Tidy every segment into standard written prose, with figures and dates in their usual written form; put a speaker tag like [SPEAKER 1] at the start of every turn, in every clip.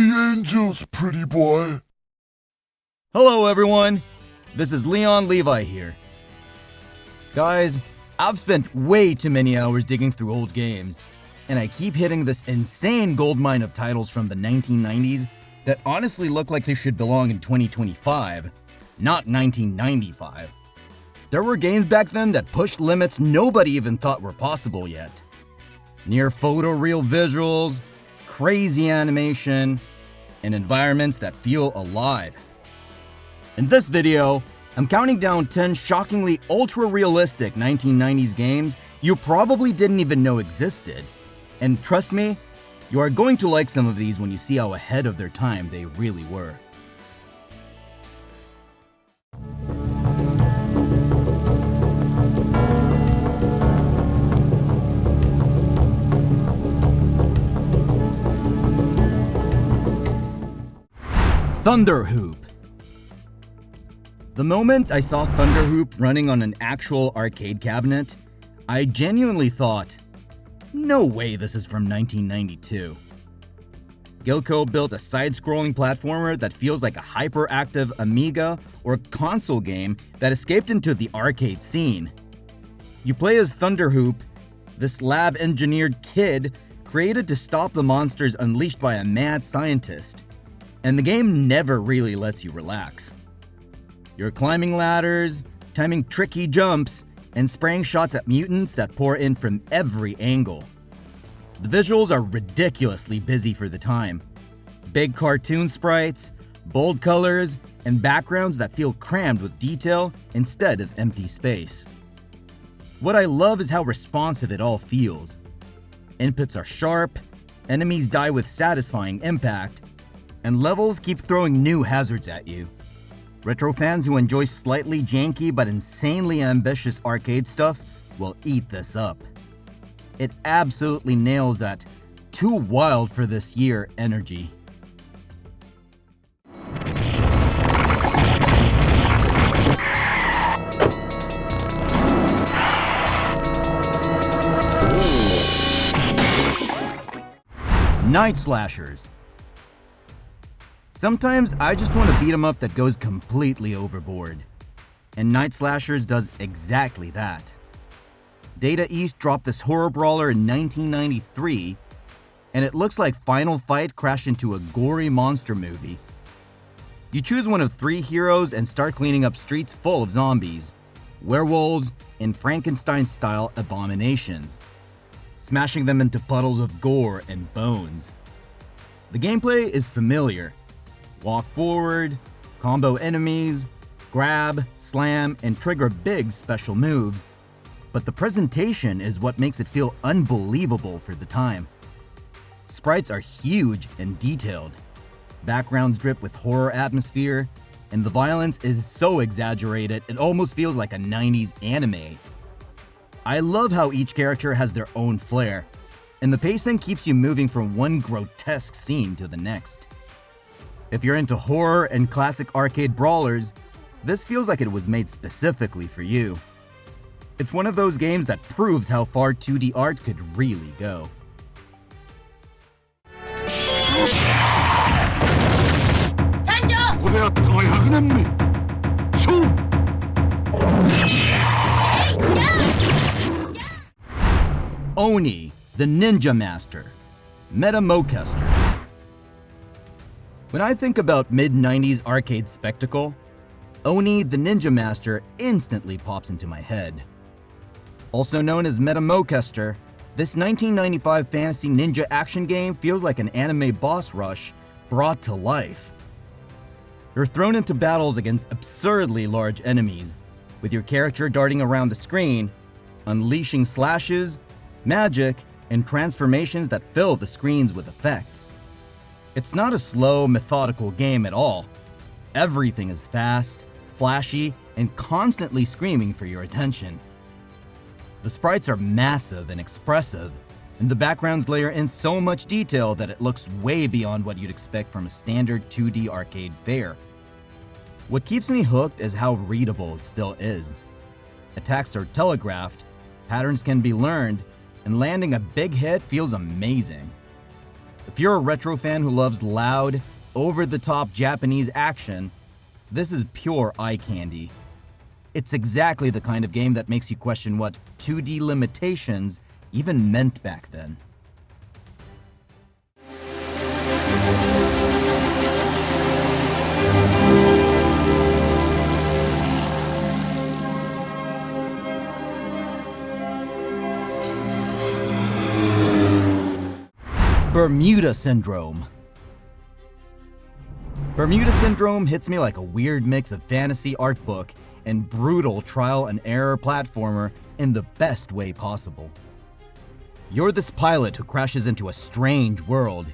[SPEAKER 1] the angels, pretty boy.
[SPEAKER 2] Hello everyone, this is Leon Levi here. Guys, I've spent way too many hours digging through old games, and I keep hitting this insane goldmine of titles from the 1990s that honestly look like they should belong in 2025, not 1995. There were games back then that pushed limits nobody even thought were possible yet. Near photoreal visuals, crazy animation, and environments that feel alive. In this video, I'm counting down 10 shockingly ultra-realistic 1990s games you probably didn't even know existed. And trust me, you are going to like some of these when you see how ahead of their time they really were. Thunder Hoop. The moment I saw Thunder Hoop running on an actual arcade cabinet, I genuinely thought, no way this is from 1992. Gaelco built a side-scrolling platformer that feels like a hyperactive Amiga or console game that escaped into the arcade scene. You play as Thunder Hoop, this lab-engineered kid created to stop the monsters unleashed by a mad scientist. And the game never really lets you relax. You're climbing ladders, timing tricky jumps, and spraying shots at mutants that pour in from every angle. The visuals are ridiculously busy for the time. Big cartoon sprites, bold colors, and backgrounds that feel crammed with detail instead of empty space. What I love is how responsive it all feels. Inputs are sharp, enemies die with satisfying impact, and levels keep throwing new hazards at you. Retro fans who enjoy slightly janky but insanely ambitious arcade stuff will eat this up. It absolutely nails that too wild for this year energy. Night Slashers. Sometimes I just want to beat 'em up that goes completely overboard. And Night Slashers does exactly that. Data East dropped this horror brawler in 1993, and it looks like Final Fight crashed into a gory monster movie. You choose one of 3 heroes and start cleaning up streets full of zombies, werewolves, and Frankenstein-style abominations, smashing them into puddles of gore and bones. The gameplay is familiar. Walk forward, combo enemies, grab, slam, and trigger big special moves. But the presentation is what makes it feel unbelievable for the time. Sprites are huge and detailed. Backgrounds drip with horror atmosphere, and the violence is so exaggerated it almost feels like a 90s anime. I love how each character has their own flair, and the pacing keeps you moving from one grotesque scene to the next. If you're into horror and classic arcade brawlers, this feels like it was made specifically for you. It's one of those games that proves how far 2D art could really go. Oni, the Ninja Master, Metamoqester. When I think about mid-90s arcade spectacle, Oni the Ninja Master instantly pops into my head. Also known as Metamoqester, this 1995 fantasy ninja action game feels like an anime boss rush brought to life. You're thrown into battles against absurdly large enemies, with your character darting around the screen, unleashing slashes, magic, and transformations that fill the screens with effects. It's not a slow, methodical game at all. Everything is fast, flashy, and constantly screaming for your attention. The sprites are massive and expressive, and the backgrounds layer in so much detail that it looks way beyond what you'd expect from a standard 2D arcade fare. What keeps me hooked is how readable it still is. Attacks are telegraphed, patterns can be learned, and landing a big hit feels amazing. If you're a retro fan who loves loud, over-the-top Japanese action, this is pure eye candy. It's exactly the kind of game that makes you question what 2D limitations even meant back then. Bermuda Syndrome. Bermuda Syndrome hits me like a weird mix of fantasy art book and brutal trial and error platformer in the best way possible. You're this pilot who crashes into a strange world,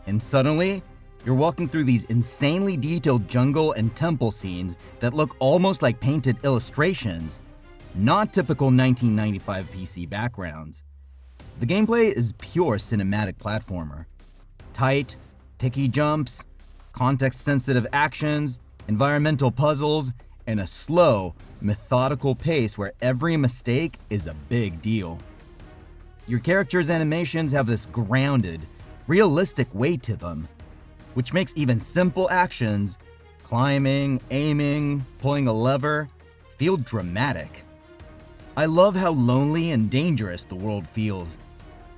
[SPEAKER 2] and suddenly, you're walking through these insanely detailed jungle and temple scenes that look almost like painted illustrations, not typical 1995 PC backgrounds. The gameplay is pure cinematic platformer. Tight, picky jumps, context-sensitive actions, environmental puzzles, and a slow, methodical pace where every mistake is a big deal. Your character's animations have this grounded, realistic weight to them, which makes even simple actions, climbing, aiming, pulling a lever, feel dramatic. I love how lonely and dangerous the world feels.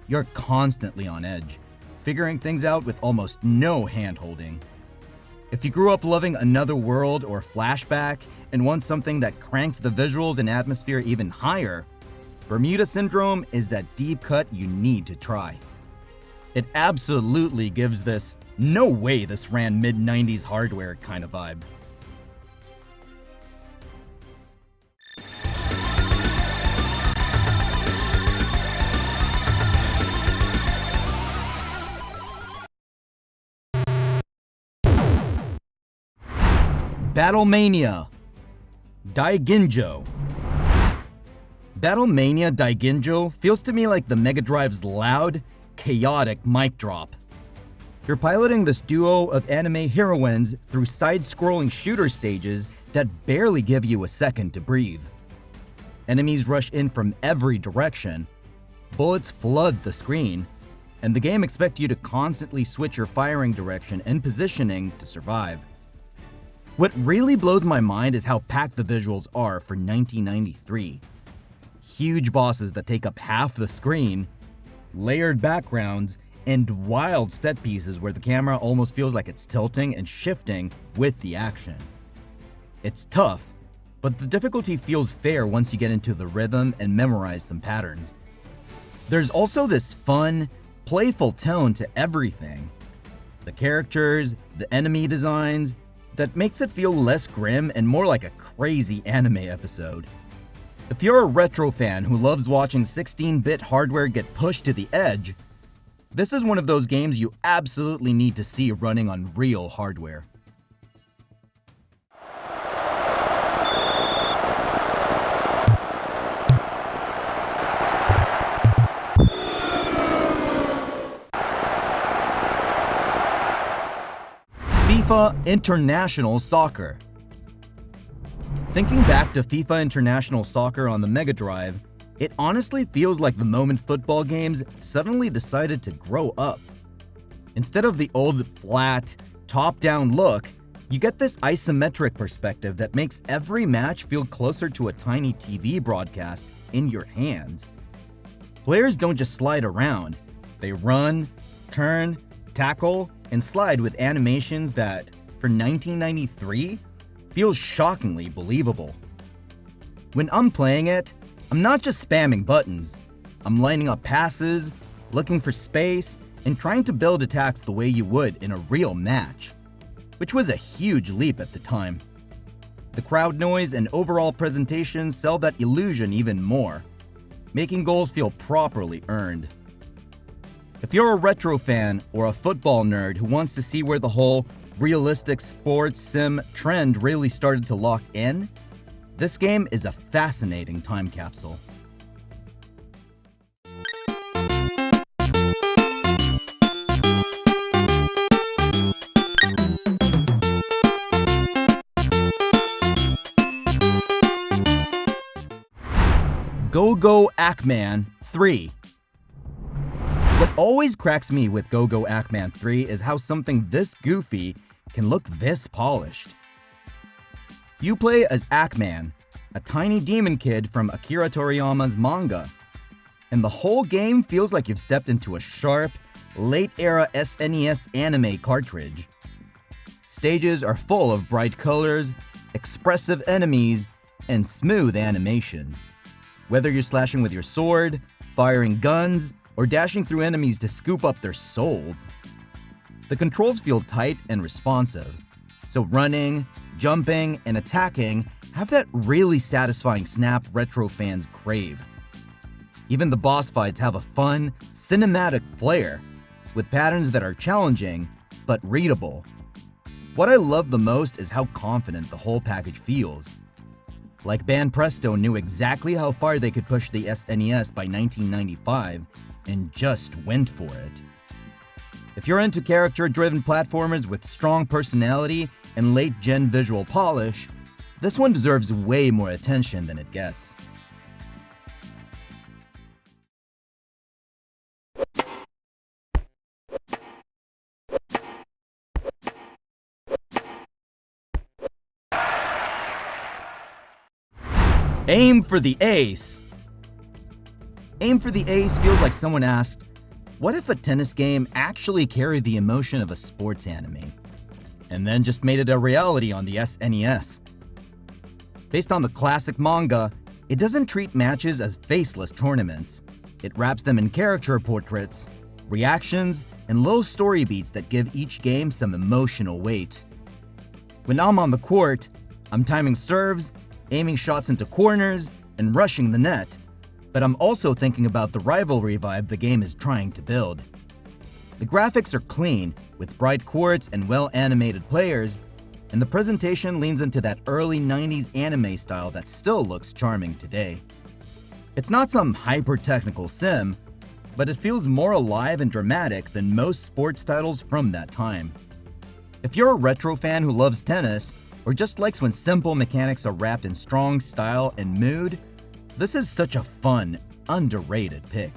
[SPEAKER 2] You're constantly on edge, figuring things out with almost no hand-holding. If you grew up loving Another World or Flashback and want something that cranks the visuals and atmosphere even higher, Bermuda Syndrome is that deep cut you need to try. It absolutely gives this "no way this ran mid-90s hardware" kind of vibe. Battlemania Daiginjō. Battlemania Daiginjō feels to me like the Mega Drive's loud, chaotic mic drop. You're piloting this duo of anime heroines through side-scrolling shooter stages that barely give you a second to breathe. Enemies rush in from every direction, bullets flood the screen, and the game expects you to constantly switch your firing direction and positioning to survive. What really blows my mind is how packed the visuals are for 1993. Huge bosses that take up half the screen, layered backgrounds, and wild set pieces where the camera almost feels like it's tilting and shifting with the action. It's tough, but the difficulty feels fair once you get into the rhythm and memorize some patterns. There's also this fun, playful tone to everything. The characters, the enemy designs, that makes it feel less grim and more like a crazy anime episode. If you're a retro fan who loves watching 16-bit hardware get pushed to the edge, this is one of those games you absolutely need to see running on real hardware. FIFA International Soccer. Thinking back to FIFA International Soccer on the Mega Drive, it honestly feels like the moment football games suddenly decided to grow up. Instead of the old flat, top-down look, you get this isometric perspective that makes every match feel closer to a tiny TV broadcast in your hands. Players don't just slide around, they run, turn, tackle, and slide with animations that, for 1993, feels shockingly believable. When I'm playing it, I'm not just spamming buttons. I'm lining up passes, looking for space, and trying to build attacks the way you would in a real match, which was a huge leap at the time. The crowd noise and overall presentation sell that illusion even more, making goals feel properly earned. If you're a retro fan or a football nerd who wants to see where the whole realistic sports sim trend really started to lock in, this game is a fascinating time capsule. Go Ackman 3. What always cracks me with Go-Go Ackman 3 is how something this goofy can look this polished. You play as Ackman, a tiny demon kid from Akira Toriyama's manga, and the whole game feels like you've stepped into a sharp, late-era SNES anime cartridge. Stages are full of bright colors, expressive enemies, and smooth animations. Whether you're slashing with your sword, firing guns, or dashing through enemies to scoop up their souls. The controls feel tight and responsive, so running, jumping, and attacking have that really satisfying snap retro fans crave. Even the boss fights have a fun, cinematic flair, with patterns that are challenging, but readable. What I love the most is how confident the whole package feels. Like Banpresto knew exactly how far they could push the SNES by 1995, and just went for it. If you're into character-driven platformers with strong personality and late-gen visual polish, this one deserves way more attention than it gets. Aim for the ace! Aim for the ace feels like someone asked, what if a tennis game actually carried the emotion of a sports anime? And then just made it a reality on the SNES. Based on the classic manga, it doesn't treat matches as faceless tournaments. It wraps them in character portraits, reactions, and little story beats that give each game some emotional weight. When I'm on the court, I'm timing serves, aiming shots into corners, and rushing the net. But I'm also thinking about the rivalry vibe the game is trying to build. The graphics are clean, with bright courts and well-animated players, and the presentation leans into that early 90s anime style that still looks charming today. It's not some hyper-technical sim, but it feels more alive and dramatic than most sports titles from that time. If you're a retro fan who loves tennis, or just likes when simple mechanics are wrapped in strong style and mood, this is such a fun, underrated pick.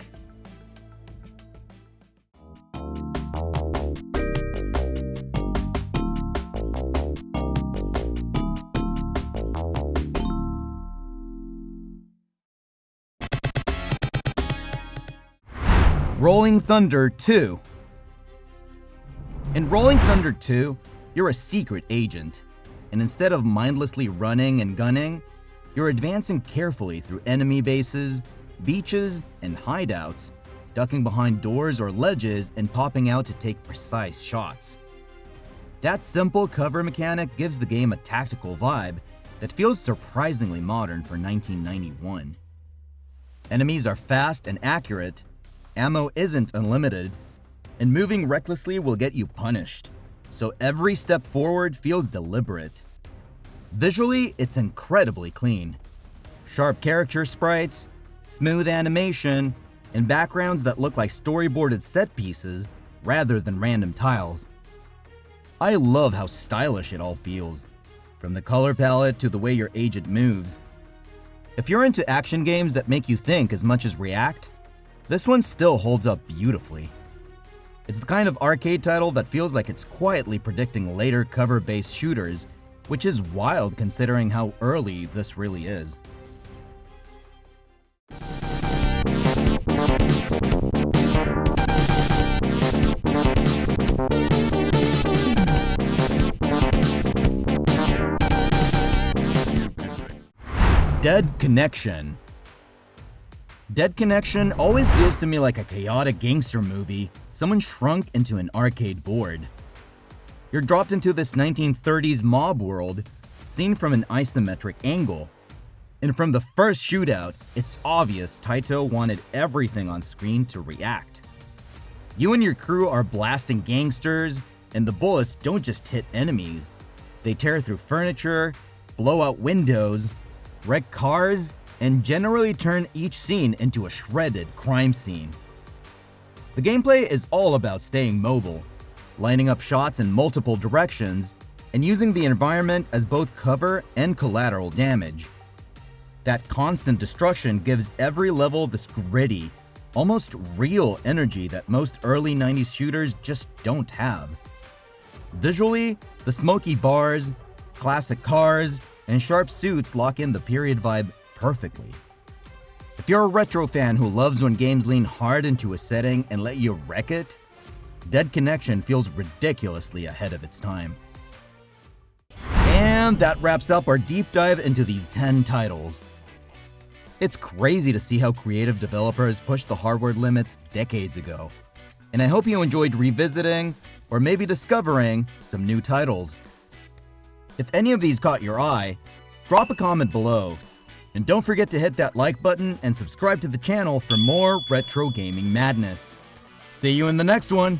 [SPEAKER 2] Rolling Thunder 2. In Rolling Thunder 2, you're a secret agent, and instead of mindlessly running and gunning, you're advancing carefully through enemy bases, beaches, and hideouts, ducking behind doors or ledges and popping out to take precise shots. That simple cover mechanic gives the game a tactical vibe that feels surprisingly modern for 1991. Enemies are fast and accurate, ammo isn't unlimited, and moving recklessly will get you punished, so every step forward feels deliberate. Visually, it's incredibly clean. Sharp character sprites, smooth animation, and backgrounds that look like storyboarded set pieces rather than random tiles. I love how stylish it all feels, from the color palette to the way your agent moves. If you're into action games that make you think as much as react, this one still holds up beautifully. It's the kind of arcade title that feels like it's quietly predicting later cover-based shooters, which is wild considering how early this really is. Dead Connection. Dead Connection always feels to me like a chaotic gangster movie someone shrunk into an arcade board. You're dropped into this 1930s mob world, seen from an isometric angle. And from the first shootout, it's obvious Taito wanted everything on screen to react. You and your crew are blasting gangsters, and the bullets don't just hit enemies. They tear through furniture, blow out windows, wreck cars, and generally turn each scene into a shredded crime scene. The gameplay is all about staying mobile, lining up shots in multiple directions, and using the environment as both cover and collateral damage. That constant destruction gives every level this gritty, almost real energy that most early 90s shooters just don't have. Visually, the smoky bars, classic cars, and sharp suits lock in the period vibe perfectly. If you're a retro fan who loves when games lean hard into a setting and let you wreck it, Dead Connection feels ridiculously ahead of its time. And that wraps up our deep dive into these 10 titles. It's crazy to see how creative developers pushed the hardware limits decades ago, and I hope you enjoyed revisiting or maybe discovering some new titles. If any of these caught your eye, drop a comment below, and don't forget to hit that like button and subscribe to the channel for more retro gaming madness. See you in the next one!